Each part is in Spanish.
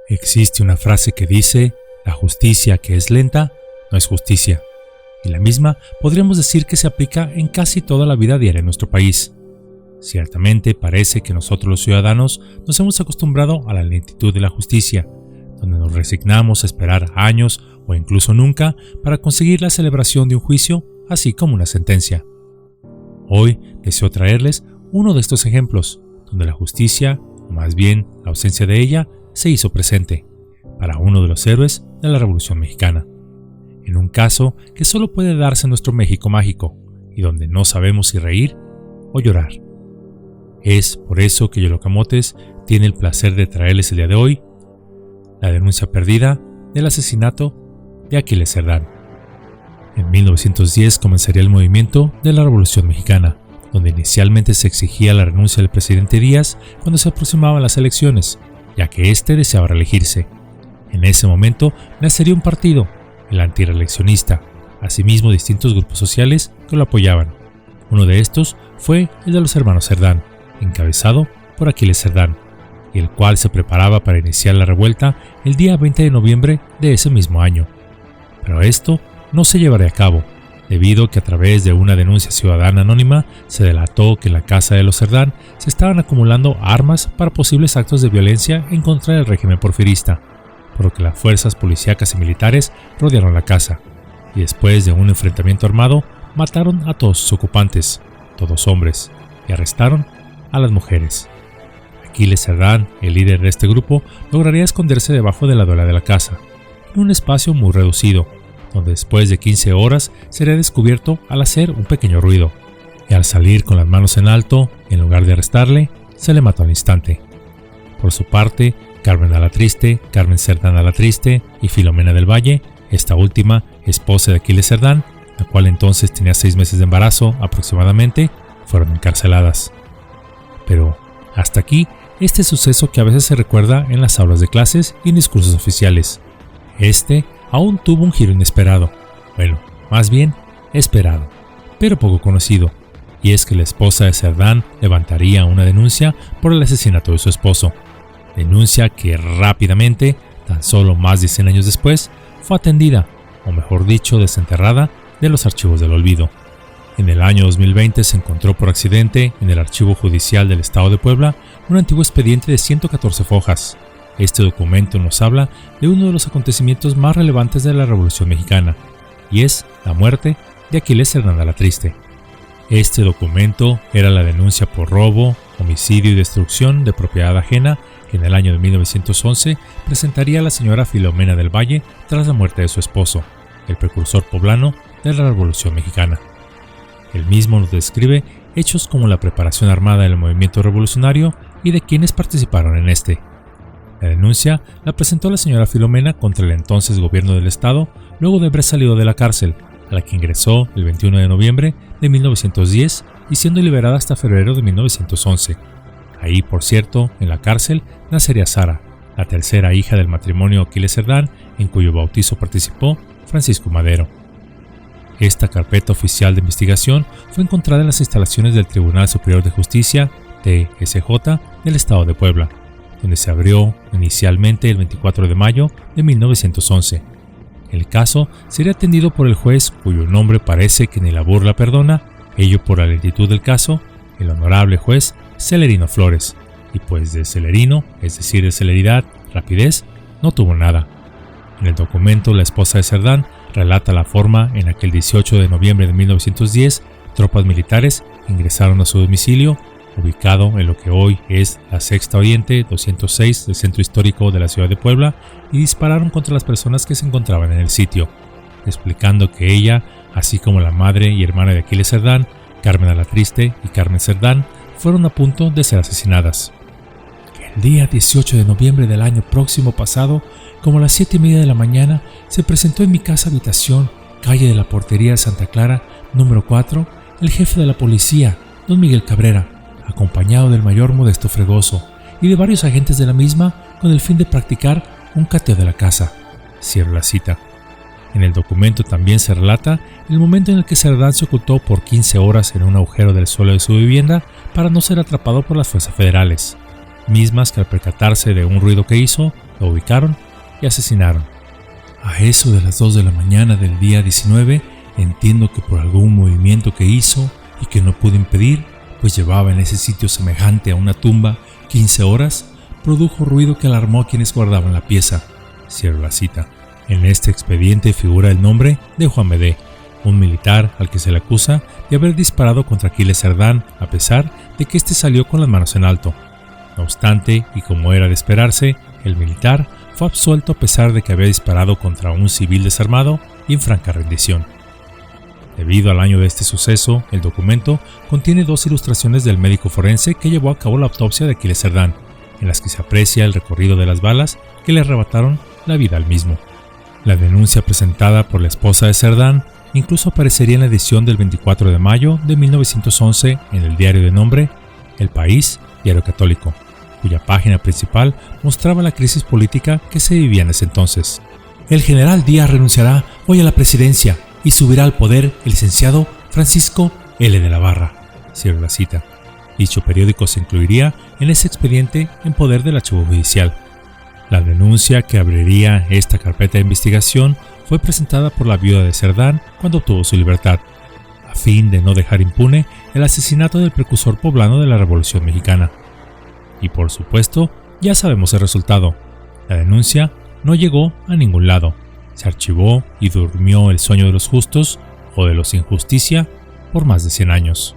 Existe una frase que dice: la justicia que es lenta no es justicia, y la misma podríamos decir que se aplica en casi toda la vida diaria en nuestro país. Ciertamente parece que nosotros los ciudadanos nos hemos acostumbrado a la lentitud de la justicia, donde nos resignamos a esperar años o incluso nunca para conseguir la celebración de un juicio, así como una sentencia. Hoy deseo traerles uno de estos ejemplos, donde la justicia, o más bien la ausencia de ella, se hizo presente, para uno de los héroes de la Revolución Mexicana. En un caso que solo puede darse en nuestro México mágico, y donde no sabemos si reír o llorar. Es por eso que Yolocamotes tiene el placer de traerles el día de hoy la denuncia perdida del asesinato de Aquiles Cerdán. En 1910 comenzaría el movimiento de la Revolución Mexicana, donde inicialmente se exigía la renuncia del presidente Díaz cuando se aproximaban las elecciones, ya que éste deseaba reelegirse. En ese momento nacería un partido, el antireeleccionista, asimismo distintos grupos sociales que lo apoyaban. Uno de estos fue el de los hermanos Cerdán, encabezado por Aquiles Cerdán, y el cual se preparaba para iniciar la revuelta el día 20 de noviembre de ese mismo año. Pero esto no se llevaría a cabo, debido a que a través de una denuncia ciudadana anónima se delató que en la casa de los Cerdán se estaban acumulando armas para posibles actos de violencia en contra del régimen porfirista, por lo que las fuerzas policíacas y militares rodearon la casa, y después de un enfrentamiento armado mataron a todos sus ocupantes, todos hombres, y arrestaron a las mujeres. Aquiles Cerdán, el líder de este grupo, lograría esconderse debajo de la duela de la casa, en un espacio muy reducido, donde después de 15 horas sería descubierto al hacer un pequeño ruido, y al salir con las manos en alto, en lugar de arrestarle, se le mató al instante. Por su parte, Carmen Cerdán Alatriste y Filomena del Valle, esta última esposa de Aquiles Cerdán, la cual entonces tenía 6 meses de embarazo aproximadamente, fueron encarceladas. Pero hasta aquí este suceso que a veces se recuerda en las aulas de clases y en discursos oficiales. Este aún tuvo un giro inesperado, bueno, más bien esperado, pero poco conocido, y es que la esposa de Cerdán levantaría una denuncia por el asesinato de su esposo, denuncia que rápidamente, tan solo más de 100 años después, fue atendida, o mejor dicho, desenterrada de los archivos del olvido. En el año 2020 se encontró por accidente en el Archivo Judicial del Estado de Puebla un antiguo expediente de 114 fojas. Este documento nos habla de uno de los acontecimientos más relevantes de la Revolución Mexicana, y es la muerte de Aquiles Cerdán Alatriste. Este documento era la denuncia por robo, homicidio y destrucción de propiedad ajena que en el año de 1911 presentaría la señora Filomena del Valle tras la muerte de su esposo, el precursor poblano de la Revolución Mexicana. El mismo nos describe hechos como la preparación armada del movimiento revolucionario y de quienes participaron en este. La denuncia la presentó la señora Filomena contra el entonces gobierno del estado luego de haber salido de la cárcel, a la que ingresó el 21 de noviembre de 1910 y siendo liberada hasta febrero de 1911. Ahí, por cierto, en la cárcel, nacería Sara, la tercera hija del matrimonio Aquiles Cerdán, en cuyo bautizo participó Francisco Madero. Esta carpeta oficial de investigación fue encontrada en las instalaciones del Tribunal Superior de Justicia, TSJ, del Estado de Puebla, donde se abrió inicialmente el 24 de mayo de 1911. El caso sería atendido por el juez cuyo nombre parece que ni la burla perdona, ello por la lentitud del caso, el honorable juez Celerino Flores, y pues de celerino, es decir de celeridad, rapidez, no tuvo nada. En el documento, la esposa de Cerdán relata la forma en la que el 18 de noviembre de 1910 tropas militares ingresaron a su domicilio, ubicado en lo que hoy es la Sexta Oriente 206 del centro histórico de la ciudad de Puebla, y dispararon contra las personas que se encontraban en el sitio, explicando que ella, así como la madre y hermana de Aquiles Cerdán, Carmen Alatriste y Carmen Cerdán, fueron a punto de ser asesinadas. El día 18 de noviembre del año próximo pasado, como a las 7:30 de la mañana, se presentó en mi casa habitación, calle de la Portería de Santa Clara, número 4, el jefe de la policía, don Miguel Cabrera, acompañado del mayor Modesto Fregoso y de varios agentes de la misma con el fin de practicar un cateo de la casa. Cierro la cita. En el documento también se relata el momento en el que Cerdán se ocultó por 15 horas en un agujero del suelo de su vivienda para no ser atrapado por las fuerzas federales, mismas que al percatarse de un ruido que hizo, lo ubicaron y asesinaron. A eso de las 2 de la mañana del día 19, entiendo que por algún movimiento que hizo y que no pude impedir, pues llevaba en ese sitio semejante a una tumba 15 horas, produjo ruido que alarmó a quienes guardaban la pieza. Cierro la cita. En este expediente figura el nombre de Juan Medé, un militar al que se le acusa de haber disparado contra Aquiles Cerdán, a pesar de que éste salió con las manos en alto. No obstante, y como era de esperarse, el militar fue absuelto a pesar de que había disparado contra un civil desarmado y en franca rendición. Debido al año de este suceso, el documento contiene 2 ilustraciones del médico forense que llevó a cabo la autopsia de Aquiles Cerdán, en las que se aprecia el recorrido de las balas que le arrebataron la vida al mismo. La denuncia presentada por la esposa de Cerdán incluso aparecería en la edición del 24 de mayo de 1911 en el diario de nombre El País, diario católico, cuya página principal mostraba la crisis política que se vivía en ese entonces. El general Díaz renunciará hoy a la presidencia y subirá al poder el licenciado Francisco L. de la Barra. Cierro la cita. Dicho periódico se incluiría en ese expediente en poder del archivo judicial. La denuncia que abriría esta carpeta de investigación fue presentada por la viuda de Cerdán cuando obtuvo su libertad, a fin de no dejar impune el asesinato del precursor poblano de la Revolución Mexicana. Y por supuesto, ya sabemos el resultado. La denuncia no llegó a ningún lado. Se archivó y durmió el sueño de los justos o de los sin justicia por más de 100 años.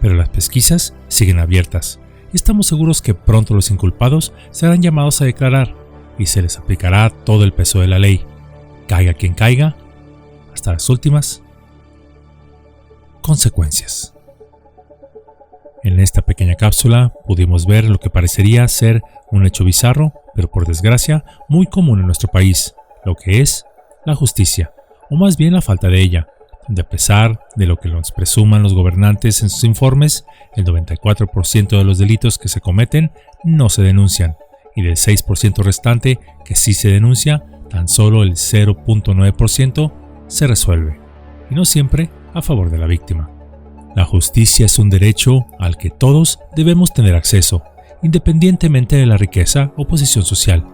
Pero las pesquisas siguen abiertas y estamos seguros que pronto los inculpados serán llamados a declarar y se les aplicará todo el peso de la ley, caiga quien caiga, hasta las últimas consecuencias. En esta pequeña cápsula pudimos ver lo que parecería ser un hecho bizarro, pero por desgracia muy común en nuestro país, lo que es la justicia, o más bien la falta de ella, donde a pesar de lo que nos presuman los gobernantes en sus informes, el 94% de los delitos que se cometen no se denuncian, y del 6% restante que sí se denuncia, tan solo el 0.9% se resuelve, y no siempre a favor de la víctima. La justicia es un derecho al que todos debemos tener acceso, independientemente de la riqueza o posición social.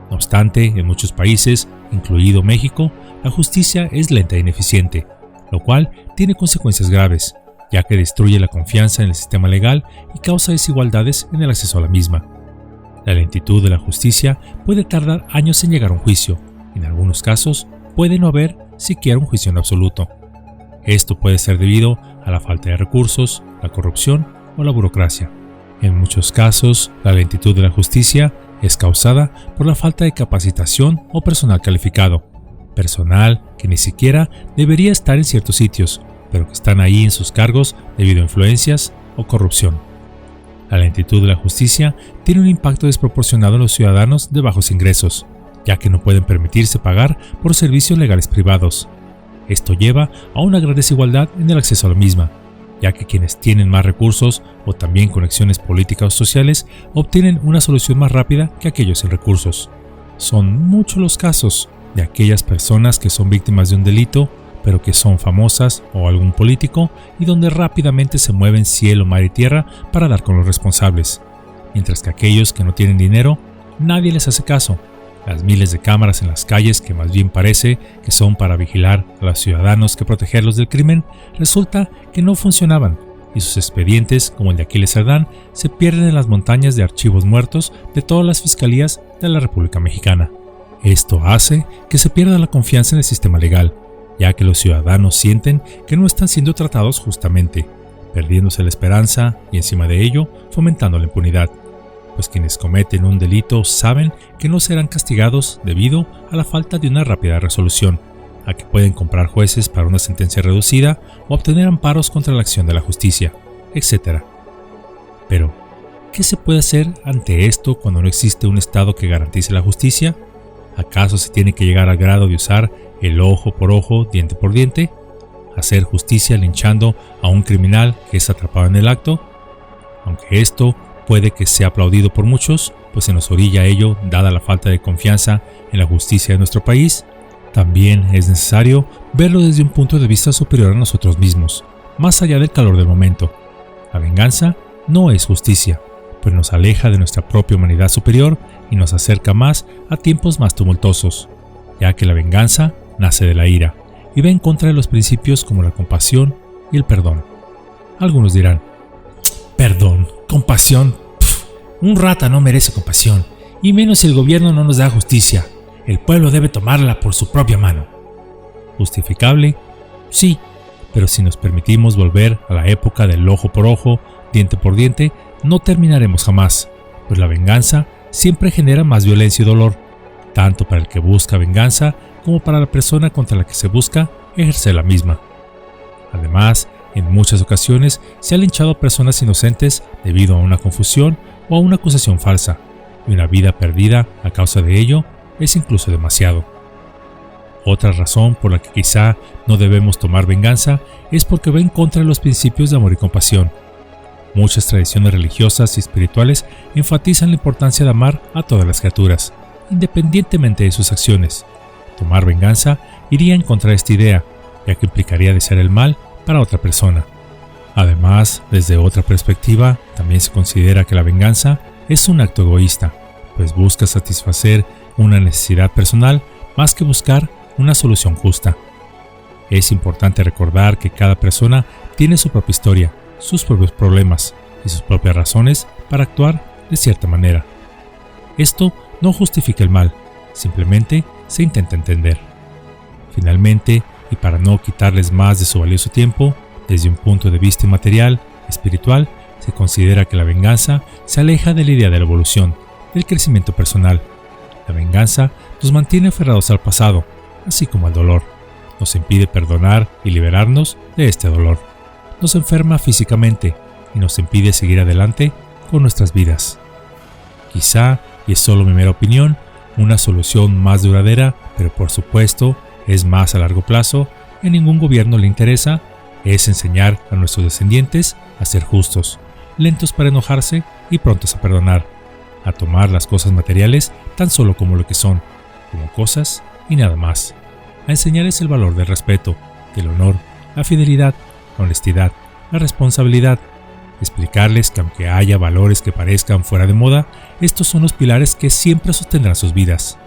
No obstante, en muchos países, incluido México, la justicia es lenta e ineficiente, lo cual tiene consecuencias graves, ya que destruye la confianza en el sistema legal y causa desigualdades en el acceso a la misma. La lentitud de la justicia puede tardar años en llegar a un juicio, y en algunos casos puede no haber siquiera un juicio en absoluto. Esto puede ser debido a la falta de recursos, la corrupción o la burocracia. En muchos casos, la lentitud de la justicia es causada por la falta de capacitación o personal calificado, personal que ni siquiera debería estar en ciertos sitios, pero que están ahí en sus cargos debido a influencias o corrupción. La lentitud de la justicia tiene un impacto desproporcionado en los ciudadanos de bajos ingresos, ya que no pueden permitirse pagar por servicios legales privados. Esto lleva a una gran desigualdad en el acceso a la misma, ya que quienes tienen más recursos o también conexiones políticas o sociales obtienen una solución más rápida que aquellos sin recursos. Son muchos los casos de aquellas personas que son víctimas de un delito, pero que son famosas o algún político y donde rápidamente se mueven cielo, mar y tierra para dar con los responsables, mientras que aquellos que no tienen dinero, nadie les hace caso. Las miles de cámaras en las calles, que más bien parece que son para vigilar a los ciudadanos que protegerlos del crimen, resulta que no funcionaban, y sus expedientes, como el de Aquiles Cerdán, se pierden en las montañas de archivos muertos de todas las fiscalías de la República Mexicana. Esto hace que se pierda la confianza en el sistema legal, ya que los ciudadanos sienten que no están siendo tratados justamente, perdiéndose la esperanza y encima de ello fomentando la impunidad, pues quienes cometen un delito saben que no serán castigados debido a la falta de una rápida resolución, a que pueden comprar jueces para una sentencia reducida o obtener amparos contra la acción de la justicia, etc. Pero, ¿qué se puede hacer ante esto cuando no existe un Estado que garantice la justicia? ¿Acaso se tiene que llegar al grado de usar el ojo por ojo, diente por diente? ¿Hacer justicia linchando a un criminal que es atrapado en el acto? Aunque esto puede que sea aplaudido por muchos, pues se nos orilla a ello dada la falta de confianza en la justicia de nuestro país, también es necesario verlo desde un punto de vista superior a nosotros mismos, más allá del calor del momento. La venganza no es justicia, pues nos aleja de nuestra propia humanidad superior y nos acerca más a tiempos más tumultuosos, ya que la venganza nace de la ira y va en contra de los principios como la compasión y el perdón. Algunos dirán: perdón, compasión, un rata no merece compasión, y menos si el gobierno no nos da justicia. El pueblo debe tomarla por su propia mano. ¿Justificable? Sí, pero si nos permitimos volver a la época del ojo por ojo, diente por diente, no terminaremos jamás, pues la venganza siempre genera más violencia y dolor, tanto para el que busca venganza como para la persona contra la que se busca ejercer la misma. Además, en muchas ocasiones se ha linchado a personas inocentes debido a una confusión o a una acusación falsa, y una vida perdida a causa de ello es incluso demasiado. Otra razón por la que quizá no debemos tomar venganza es porque va en contra de los principios de amor y compasión. Muchas tradiciones religiosas y espirituales enfatizan la importancia de amar a todas las criaturas, independientemente de sus acciones. Tomar venganza iría en contra de esta idea, ya que implicaría desear el mal para otra persona. Además, desde otra perspectiva, también se considera que la venganza es un acto egoísta, pues busca satisfacer una necesidad personal más que buscar una solución justa. Es importante recordar que cada persona tiene su propia historia, sus propios problemas y sus propias razones para actuar de cierta manera. Esto no justifica el mal, simplemente se intenta entender. Finalmente, y para no quitarles más de su valioso tiempo, desde un punto de vista inmaterial, espiritual, se considera que la venganza se aleja de la idea de la evolución, del crecimiento personal. La venganza nos mantiene aferrados al pasado, así como al dolor. Nos impide perdonar y liberarnos de este dolor. Nos enferma físicamente y nos impide seguir adelante con nuestras vidas. Quizá, y es solo mi mera opinión, una solución más duradera, pero por supuesto es más a largo plazo, y a ningún gobierno le interesa, es enseñar a nuestros descendientes a ser justos, lentos para enojarse y prontos a perdonar, a tomar las cosas materiales tan solo como lo que son, como cosas y nada más, a enseñarles el valor del respeto, del honor, la fidelidad, la honestidad, la responsabilidad, explicarles que aunque haya valores que parezcan fuera de moda, estos son los pilares que siempre sostendrán sus vidas.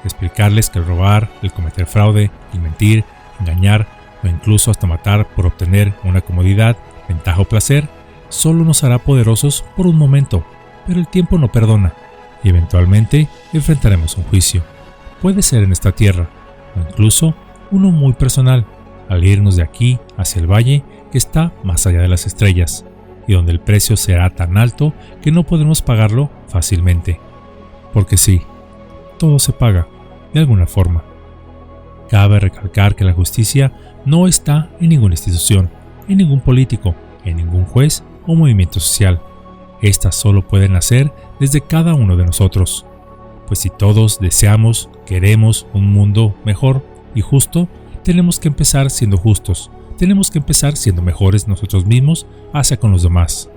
Explicarles que el robar, el cometer fraude, el mentir, engañar o incluso hasta matar por obtener una comodidad, ventaja o placer, solo nos hará poderosos por un momento, pero el tiempo no perdona y eventualmente enfrentaremos un juicio. Puede ser en esta tierra, o incluso uno muy personal, al irnos de aquí hacia el valle que está más allá de las estrellas, y donde el precio será tan alto que no podremos pagarlo fácilmente. Porque sí, todo se paga, de alguna forma. Cabe recalcar que la justicia no está en ninguna institución, en ningún político, en ningún juez o movimiento social. Esta solo puede nacer desde cada uno de nosotros. Pues si todos deseamos, queremos un mundo mejor y justo, tenemos que empezar siendo justos. Tenemos que empezar siendo mejores nosotros mismos hacia con los demás,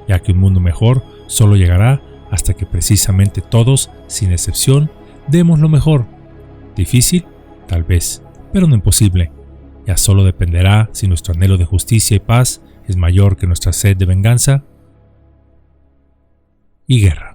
ya que un mundo mejor solo llegará hasta que precisamente todos, sin excepción, demos lo mejor. Difícil, tal vez, pero no imposible. Ya solo dependerá si nuestro anhelo de justicia y paz es mayor que nuestra sed de venganza y guerra.